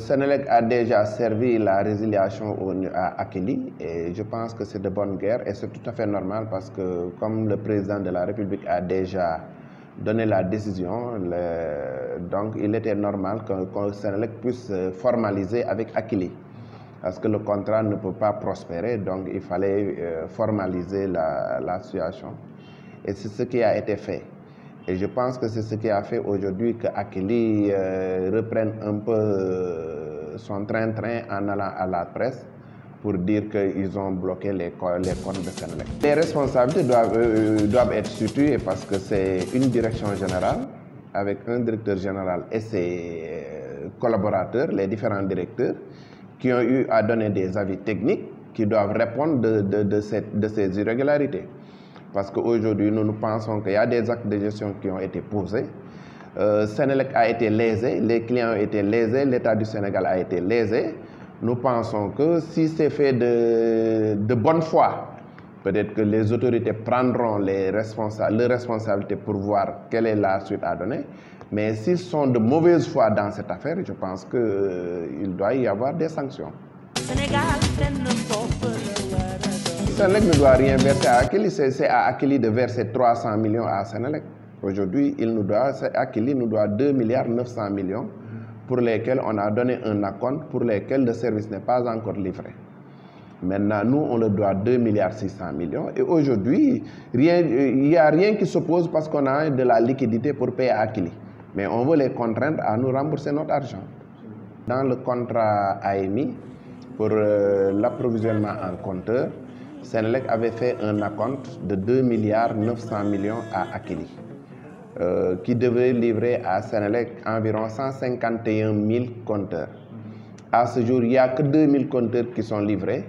Senelec a déjà servi la résiliation à Akilee et je pense que c'est de bonne guerre et c'est tout à fait normal parce que comme le président de la République a déjà donné la décision, donc il était normal que Senelec puisse formaliser avec Akilee parce que le contrat ne peut pas prospérer, donc il fallait formaliser la situation et c'est ce qui a été fait. Et je pense que c'est ce qui a fait aujourd'hui que Akilee reprenne un peu son train-train en allant à la presse pour dire qu'ils ont bloqué les comptes de Senelec. Les responsabilités doivent être situées parce que c'est une direction générale avec un directeur général et ses collaborateurs, les différents directeurs, qui ont eu à donner des avis techniques qui doivent répondre de ces irrégularités. Parce qu'aujourd'hui, nous pensons qu'il y a des actes de gestion qui ont été posés. Senelec a été lésé, les clients ont été lésés, l'État du Sénégal a été lésé. Nous pensons que si c'est fait de bonne foi, peut-être que les autorités prendront leurs responsabilités pour voir quelle est la suite à donner. Mais s'ils sont de mauvaise foi dans cette affaire, je pense qu'il doit y avoir des sanctions. Senelec ne doit rien verser à Akilee, c'est à Akilee de verser 300 millions à Senelec. Aujourd'hui, Akilee nous doit 2 milliards 900 millions pour lesquels on a donné un acompte pour lesquels le service n'est pas encore livré. Maintenant, nous, on le doit 2 milliards 600 millions et aujourd'hui, il n'y a rien qui s'oppose parce qu'on a de la liquidité pour payer à Akilee. Mais on veut les contraindre à nous rembourser notre argent. Dans le contrat AMI, pour l'approvisionnement en compteur, Senelec avait fait un acompte de 2 milliards 900 millions à Akilee, qui devait livrer à Senelec environ 151 000 compteurs. À ce jour, il n'y a que 2 000 compteurs qui sont livrés.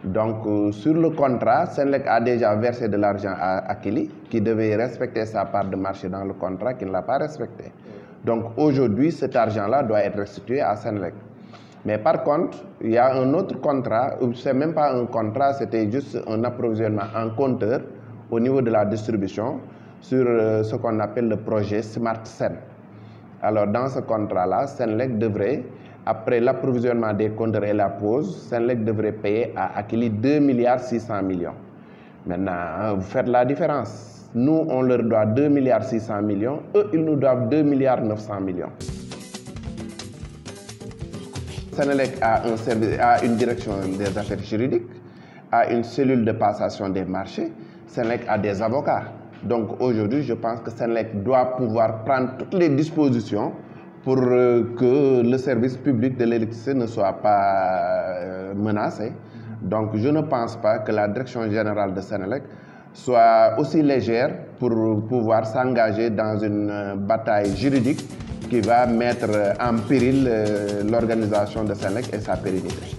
Donc, sur le contrat, Senelec a déjà versé de l'argent à Akilee, qui devait respecter sa part de marché dans le contrat, qui ne l'a pas respecté. Donc, aujourd'hui, cet argent-là doit être restitué à Senelec. Mais par contre, il y a un autre contrat, c'est même pas un contrat, c'était juste un approvisionnement en compteur au niveau de la distribution sur ce qu'on appelle le projet Smart Sen. Alors dans ce contrat-là, Senelec devrait, après l'approvisionnement des compteurs et la pause, Senelec devrait payer à Akilee 2 milliards 600 millions. Maintenant, vous faites la différence. Nous, on leur doit 2 milliards 600 millions, eux, ils nous doivent 2 milliards 900 millions. Senelec a une direction des affaires juridiques, a une cellule de passation des marchés. Senelec a des avocats. Donc aujourd'hui, je pense que Senelec doit pouvoir prendre toutes les dispositions pour que le service public de l'électricité ne soit pas menacé. Donc je ne pense pas que la direction générale de Senelec soit aussi légère pour pouvoir s'engager dans une bataille juridique qui va mettre en péril l'organisation de Senelec et sa pérennité.